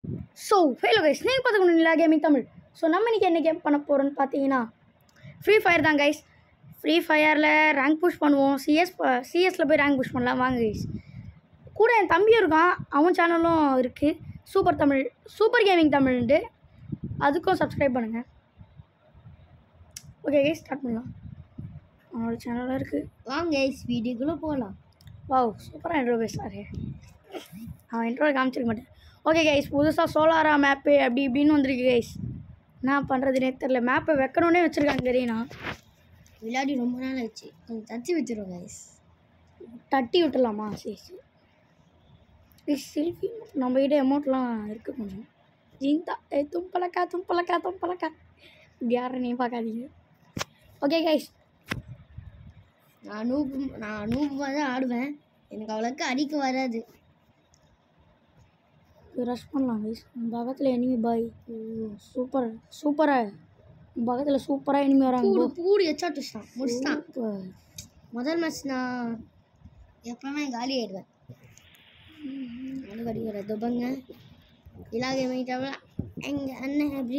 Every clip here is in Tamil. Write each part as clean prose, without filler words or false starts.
ஸோ ஹலோ கைஸ், நீங்கள் பார்த்துக்கணும் கேமிங் தமிழ். ஸோ நம்ம இன்றைக்கி என்ன கேம் பண்ண போகிறோன்னு பார்த்தீங்கன்னா ஃப்ரீ ஃபயர் தான் கைஸ். ஃப்ரீ ஃபயரில் ரேங்க் புஷ் பண்ணுவோம். சிஎஸில் போய் ரேங்க் புஷ் பண்ணலாம் வாங்க கைஸ். கூட என் தம்பியும் இருக்கான், அவன் சேனலும் இருக்குது, சூப்பர் கேமிங் தமிழ்ன்ட்டு. அதுக்கும் சப்ஸ்கிரைப் பண்ணுங்கள். ஓகே கைஸ், ஸ்டார்ட் பண்ணலாம். அவனோட சேனலாக இருக்குது. வாங்க கைஸ், வீடியோக்குள்ளே போகலாம். வாவ், சூப்பராக இன்ட்ரோ பேசுகிறாரு. அவன் இன்ட்ரோ காமிச்சிருக்க மாட்டேன். ஓகே கைஸ், புதுசாக சோலாரா மேப்பு அப்படி இப்படின்னு வந்திருக்கு கைஸ். என்ன பண்ணுறதுனே தெரில. மேப்பை வைக்கணுன்னே வச்சுருக்காங்க தெரியுண்ணா. விளையாடி ரொம்ப நாள் ஆச்சு, கொஞ்சம் தச்சு வச்சுருவோம் கைஸ். தட்டி விட்டுலாமா? சரி சரி. செல்ஃபி நம்ம கிட்ட அமௌண்ட்லாம் இருக்குது கொஞ்சம். ஜீந்தா தும்பலக்கா இப்படி யாரும் நீ பார்க்காதீங்க. ஓகே கைஸ், நான் நூபமாக தான் ஆடுவேன், எனக்கு அவ்வளோக்கு அடிக்க வராது. ரஷ் பண்ணலாம் கைஸ். பக்கத்தில் எனிமி பாய். சூப்பராக பக்கத்தில் சூப்பராக எனிமி வராங்க. பூடி எச்சாட்டுச்சான் முடிச்சுட்டான். முதல் மேட்ச் நான் எப்பவுமே காலி ஆயிடுவேன். அது கிடைக்கிற துபங்க இலாகை மைட்டாவில் எங்கள் அண்ணன் எப்படி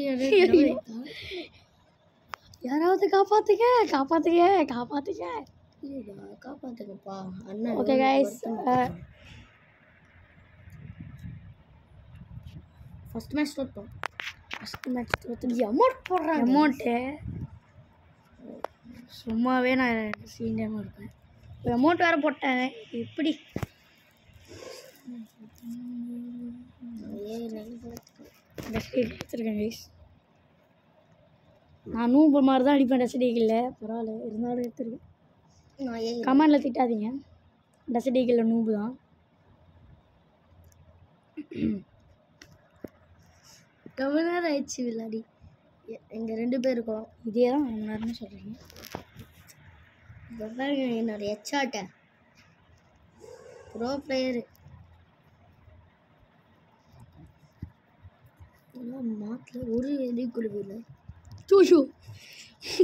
யாராவது காப்பாத்துக்கப்பா அண்ணன். ஓகே கைஸ், ஃபஸ்ட் மேட்ச் தோற்றோம். அமௌண்ட் போடுறாங்க. அமௌண்ட்டு சும்மாவே நான் சீனியமாக இருப்பேன். இப்போ அமௌண்ட் வேறு போட்டேன். எப்படி எடுத்துருக்கேன் கைஸ். நான் நூம்பு மாதிரி தான் அடிப்பேன். டஸ்டேக்கில் பரவாயில்ல, இருந்தாலும் எடுத்துருக்கேன். கமெண்டில் திட்டாதீங்க, டஸ்டேக்கில் நூம்பு தான். ரொம்ப நேரம் ஆயிடுச்சு விளையாடி. எங்கள் 2 பேர் இருக்கோம். இதே தான் ரொம்ப நேரம்னு சொல்கிறீங்க. இப்போ பாருங்க என்னோட ஹெட்ஷாட்டை. ப்ரோ பிளேயரு மாட்டில் ஒரு எதி கொடுக்கல. சூஷு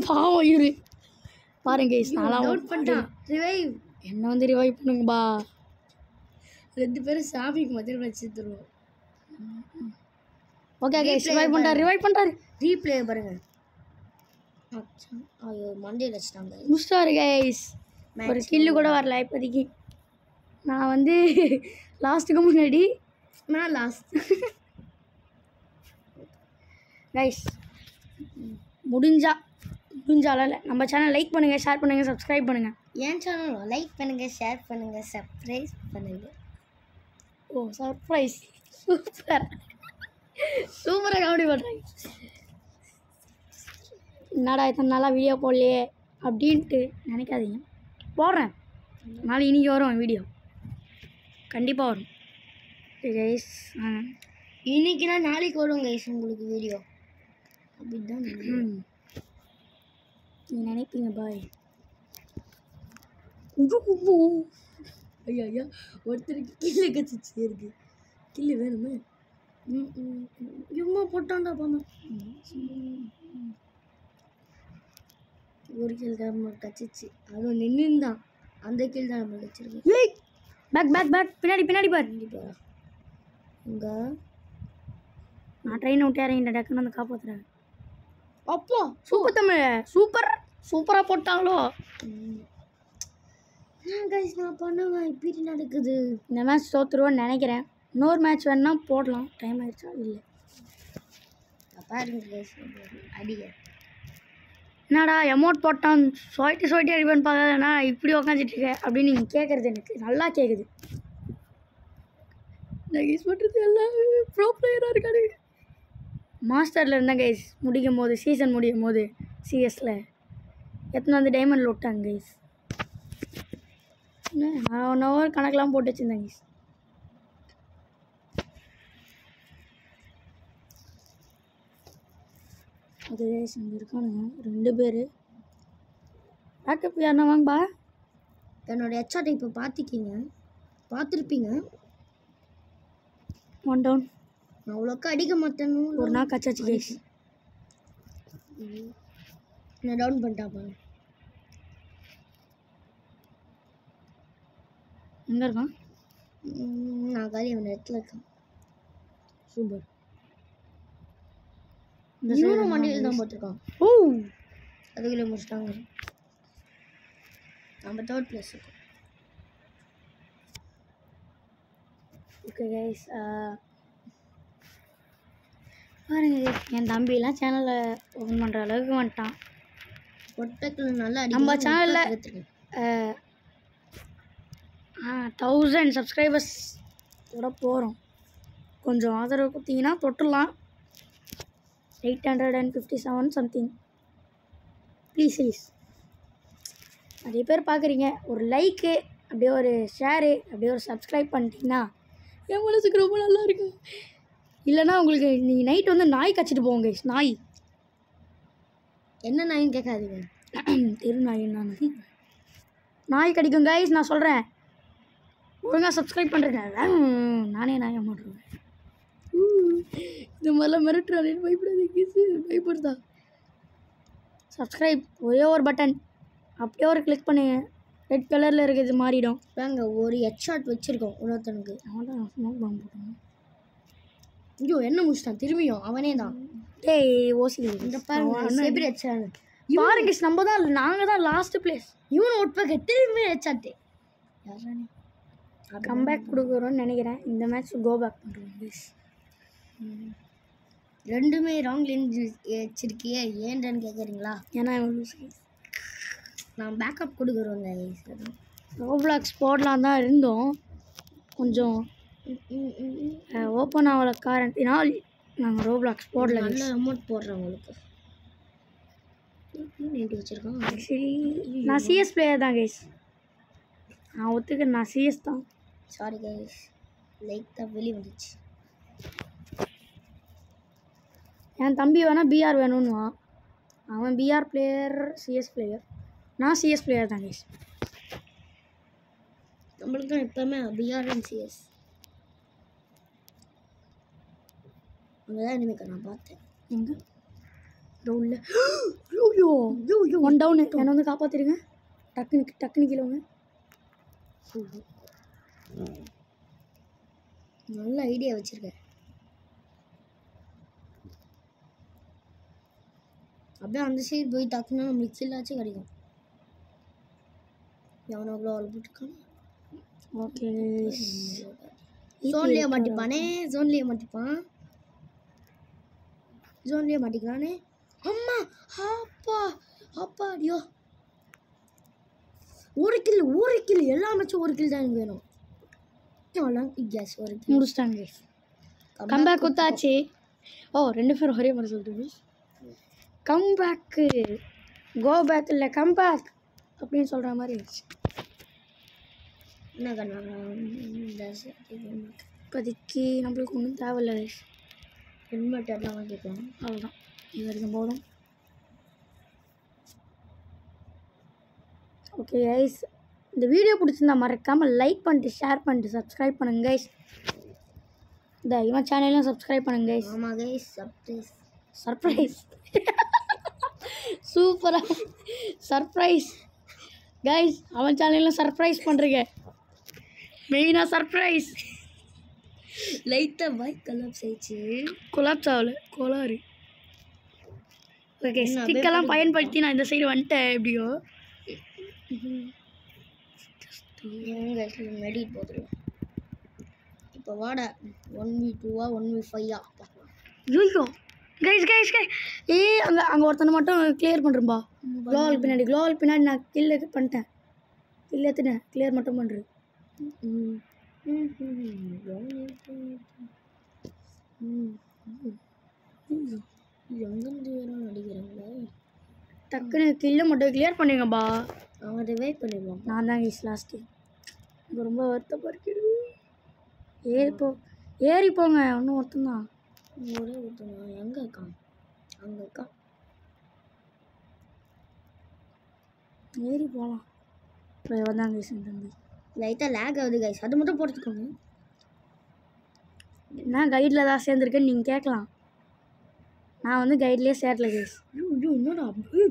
பாவம் இரு பாருங்க கைஸ். நான்லாம் அவுட் பண்ணிட்டான். ரிவைவ் என்ன வந்து ரிவைவ் பண்ணுங்கப்பா. 2 பேரும் சாமிக்கு மத்தியில் வச்சு தருவோம். ஓகே கைஸ், ரிவைவ் பண்ணுறாரு. ரீப்ளே பாருங்க. ஐயோ மண்டே வச்சுட்டாங்க. முடிச்சிட்டாரு கைஸ். ஒரு கில்லு கூட வரல இப்போதைக்கு. நான் வந்து லாஸ்ட்டுக்கு முன்னாடி நான் லாஸ்ட். கைஸ், முடிஞ்சால நம்ம சேனல் லைக் பண்ணுங்கள், ஷேர் பண்ணுங்கள், சப்ஸ்கிரைப் பண்ணுங்கள். என் சேனல் லைக் பண்ணுங்கள், ஷேர் பண்ணுங்கள், சப்ஸ்கிரைப் பண்ணுங்கள். ஓ சர்ப்ரைஸ், சூப்பராக காமெடி பண்ணுறாங்க. என்னடா இத்தனை நாளாக வீடியோ போடலையே அப்படின்ட்டு நினைக்காதீங்க, போடுறேன். நாளை இன்றைக்கி வரும் வீடியோ, கண்டிப்பாக வரும் கைஸ். இன்னைக்குனா நாளைக்கு வரும் கைஸ் உங்களுக்கு வீடியோ. அப்படிதான் நீ நினைப்பீங்க பாய். ஐயா ஒருத்தருக்கு கில்லு கச்சிச்சு இருக்கு. கில்லு வேணுமே. இம்மா போட்டான்டா பாமா. ஒரு கில் தான் கச்சிச்சு, அதுவும் நின்றுந்தான். அந்த கில் தான் நம்ம கச்சிருக்கு. பேக் பின்னாடி பாரு. இங்கே நான் ட்ரெயினை விட்டு இறங்கிட்டேன், டக்குன்னு வந்து காப்பாற்றுறேன். அப்போ சூப்பர் தமிழ், சூப்பராக போட்டாங்களோ. கைஸ் நான் பண்ணுவேன், இப்படி நடக்குது. இந்த மேட்ச் தோற்றுருவோன்னு நினைக்கிறேன். இன்னொரு மேட்ச் வேணுன்னா போடலாம். டைம் ஆயிடுச்சா? இல்லை பாருங்க கைஸ், அடிங்க. என்னடா அமௌண்ட் போட்டான் சொல்லிட்டு அடிப்பேன்னு பார்க்கறதுனா இப்படி உக்காந்துட்ருக்கேன் அப்படின்னு நீங்கள் கேட்குறது எனக்கு நல்லா கேட்குது. நான் கைஸ் பண்ணுறது எல்லாமே ப்ரோ பிளேயராக இருக்காரு. மாஸ்டரில் இருந்தேன் கைஸ். சீசன் முடியும் போது சிஎஸில் எத்தனை வந்து டைமண்டில் விட்டாங்க கைஸ். நான் 1 ஹவர் கணக்கெலாம் போட்டு வச்சுருந்தேன் கைஸ். அது கைஸ் இங்கே இருக்கானுங்க 2 பேர். பேக்கப் யாருன்னா வாங்கப்பா. என்னோட ஹெட்ஷாட்டை இப்போ பார்த்துருப்பீங்க. 1 டவுன். நான் அவ்வளோக்கா அடிக்க மாட்டேன்னு ஒரு நாள் கச்சாச்சு கைஸ். நான் டவுன் பண்ணிட்டாப்பா. எங்கே இருக்கான்? நான் காலி அவன் இடத்துல இருக்கேன். சூப்பர். இந்த இவனும் மண்டியில் தான் போட்டிருக்கான். ஓ அதுக்குள்ளே முடிச்சிட்டாங்க. நம்ம 3rd place இருக்கோம். ஓகே கைஸ், பாருங்க guys, என் தம்பிலாம் சேனலை ஓப்பன் பண்ணுற அளவுக்கு வந்துட்டான். ஒட்டக்கில் நல்லா நம்ம சேனலில் 1000 சப்ஸ்கிரைபர்ஸ் கூட போகிறோம். கொஞ்சம் ஆதரவு கொடுத்தீங்கன்னா தொட்டுடலாம். 857 சம்திங். ப்ளீஸ் நிறைய பேர் பார்க்குறீங்க. ஒரு லைக்கு, அப்படியே ஒரு ஷேரு, அப்படியே ஒரு சப்ஸ்கிரைப் பண்ணிட்டீங்கன்னா என் மனசுக்கு ரொம்ப நல்லா இருக்கும். இல்லைனா உங்களுக்கு நீங்கள் நைட் வந்து நாய் கச்சிட்டு போவோம் கைஸ். நாய் என்ன நாயின்னு கேட்காதீங்க. தெரு நாய் நான் நாய் கடிக்கும் கைஸ், நான் சொல்கிறேன். ஒழுங்காக சப்ஸ்கிரைப் பண்ணுறேன். நானே நாயை மாட்டுருவேன். இந்த மாதிரிலாம் மிரட்டுறானே, பயப்படாதீங்க. பயப்படுதா? சப்ஸ்கிரைப் ஒரே ஒரு பட்டன் அப்படியே ஒரு கிளிக் பண்ணி ரெட் கலரில் இருக்கிறது மாறிடும். வாங்க ஒரு ஹெட்ஷாட் வச்சுருக்கோம் இன்னொருத்தனுக்கு. அவன் தான் ஸ்மோக் பாம்பு போட்டான். ஐயோ என்ன முடிச்சிட்டான் திரும்பியும் அவனே தான். டேய் ஓசி இந்த பாருங்க எப்படி ஹெட்ஷாட் பாருங்க, நாங்கள் தான் லாஸ்ட் பிளேஸ். இவனை ஒட்பாக்க திரும்பி ஹெட்ஷாட்டு. கம்பேக் கொடுக்குறோன்னு நினைக்கிறேன். இந்த மேட்ச் கோ பேக் பண்ணுறோம் ப்ளீஸ். ரெண்டுமே ராங் லைன் வச்சிருக்கியே ஏன்டான்னு கேட்குறீங்களா? ஏன்னா நான் பேக்கப் கொடுக்குறோங்க. ரோப்ளாக்ஸ் போடலாம் தான் இருந்தோம், கொஞ்சம் ஓப்பன் ஆகல காரணத்தினால் நாங்கள் ரோப்ளாக்ஸ் போடல. நல்ல அமௌண்ட் போடுறேன் உங்களுக்கு. வச்சுருக்கோம். சரி, நான் சிஎஸ் பிளேயர் தான் கைஸ். நான் ஒத்துக்கிறேன், நான் சிஎஸ் தான். சாரி கைஸ், லைக் தான் வெளியே வந்துச்சு. என் தம்பி வேணால் பிஆர் வேணும்னுவான். அவன் பிஆர் பிளேயர், சிஎஸ் பிளேயர். நான் சிஎஸ் பிளேயர் தான் கைஸ். நம்மளுக்கு தான் எப்போவுமே பிஆர் அண்ட் சிஎஸ். அங்கே தான் இனிமேக்கா நான் பார்த்தேன். எங்கே உள்ள யோ 1 டவுனு. என்னை வந்து காப்பாற்றிடுங்க. டக்குனு கீழவங்க. நல்ல ஐடியா வச்சுருக்கேன். அப்படியே அந்த சைடு போய் டக்குன்னா நம்மளுக்கு கில்லாச்சும் கிடைக்கும். எவனோ அவ்வளோ ஆள் போட்டுருக்கான். ஓகே, ஜோன்லேயே மாட்டிப்பானே. ஜோன்லேயே மாட்டிக்கிறானே. அம்மா அப்பா அடியோ. ஒரு கில் எல்லா மேட்சும் ஒரு கில் தான் எனக்கு வேணும். கேஸ் ஒரு கில் முடிச்சிட்டாங்க கைஸ். கம்பேக் குத்தாச்சு. ஓ 2 பேரும் ஒரே மாதிரி சொல்லிட்டு கம்பேக்கு கோ பேக் இல்லை கம்பேக் அப்படின்னு சொல்கிற மாதிரி இருந்துச்சு. என்ன கண்ணாங்க இப்போதைக்கு நம்மளுக்கு ஒன்றும் தேவையில்லை கைஸ். ஹெல்மெட் எல்லாம் வாங்கிக்கலாம். அவ்வளோதான், இது வரைக்கும் போதும். ஓகே கைஸ், இந்த வீடியோ பிடிச்சிருந்தா மறக்காமல் லைக் பண்ணிட்டு ஷேர் பண்ணிட்டு சப்ஸ்கிரைப் பண்ணுங்க கைஸ். இந்த இவன் சேனலையும் சப்ஸ்கிரைப் பண்ணுங்க கைஸ். ஆமாம் கைஸ், சர்ப்ரைஸ் சூப்பராக சர்ப்ரைஸ் கைஸ். அவன் சேனலில் சர்ப்ரைஸ் பண்ணுறீங்க. மெயினாக சர்ப்ரைஸ் லைட்டாக பைக் கலாப்ஸ் ஆயிடுச்சு. கொலாப்ஸ் ஆகல, கோளாறு. ஓகே, ஸ்டிக்கெல்லாம் பயன்படுத்தி நான் இந்த சைடு வந்துட்டேன். எப்படியோ மெடிட் போதும். இப்போ வாடா 1v2 1v5 பார்க்கலாம். ஐயோ கைஸ் அங்கே ஒருத்தனை மட்டும் கிளியர் பண்ணுறேன்பா. க்ளோவல் பின்னாடி நான் கில் பண்ணிட்டேன். கில் எடுத்துட்டேன், கிளியர் மட்டும் பண்ணுறேன். எங்கேருந்து வேணும் நடிக்கிறாங்களே. டக்குன்னு கில்லை மட்டும் கிளியர் பண்ணிங்கப்பா. அவன் ரிவைவ் பண்ணிடுவான். நான் தான் கைஸ் லாஸ்ட்டு. எனக்கு ரொம்ப வருத்தப்படுது. ஏறி போங்க. ஒன்றும் ஒருத்தந்தான், ஒரே ஒருத்தன். எங்கே இருக்கான்? அங்கே இருக்கான். ஏறி போகலாம். இப்போ வந்தாங்க கைஸ் என் தம்பி. லைட்டாக லேக் ஆகுது கைஸ், அது மட்டும் போட்டுக்கோங்க. நான் கைடில் தான் சேர்ந்துருக்கேன்னு நீங்கள் கேட்கலாம். நான் வந்து கைட்லேயே சேரல கைஸ். ஐயோ என்னடா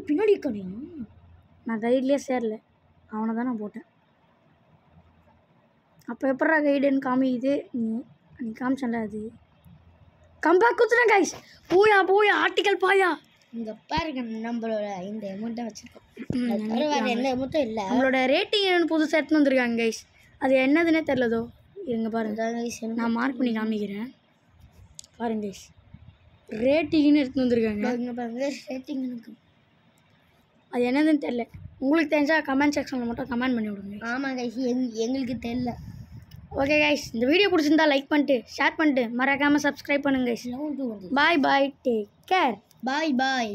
பின்னாடி இருக்கானியா? நான் கைட்லேயே சேரல, அவனை தான் நான் போட்டேன். அப்போ எப்படா கைடுன்னு காமிக்குது? நீ காமிச்சல அது. கம்பேக் கொடுத்துட்டேன் கைஸ். போயா ஆர்டிக்கல் பாயா. இங்கே பாருங்க நம்மளோட இந்த அமௌண்ட்டை வச்சுருக்கோம். வேறு எந்த அமௌண்ட்டும் இல்லை. நம்மளோட ரேட்டிங் புதுசாக எடுத்துன்னு வந்திருக்காங்க கைஸ். அது என்னதுன்னே தெரிலதோ. இருங்க பாருங்க, நான் மார்க் பண்ணி காமிக்கிறேன் பாருங்க கைஸ். ரேட்டிங்னு எடுத்துன்னு வந்திருக்காங்க. பாருங்க ரேட்டிங் எனக்கு அது என்னதுன்னு தெரில. உங்களுக்கு தெரிஞ்சால் கமெண்ட் செக்ஷனில் மட்டும் கமெண்ட் பண்ணி விடுங்க. ஆமாம் கைஸ், எங்களுக்கு தெரியல. ஓகே கைஸ், இந்த வீடியோ பிடிச்சிருந்தா லைக் பண்ணிட்டு ஷேர் பண்ணிட்டு மறக்காமல் சப்ஸ்கிரைப் பண்ணுங்க கைஸ். Bye take care. பாய்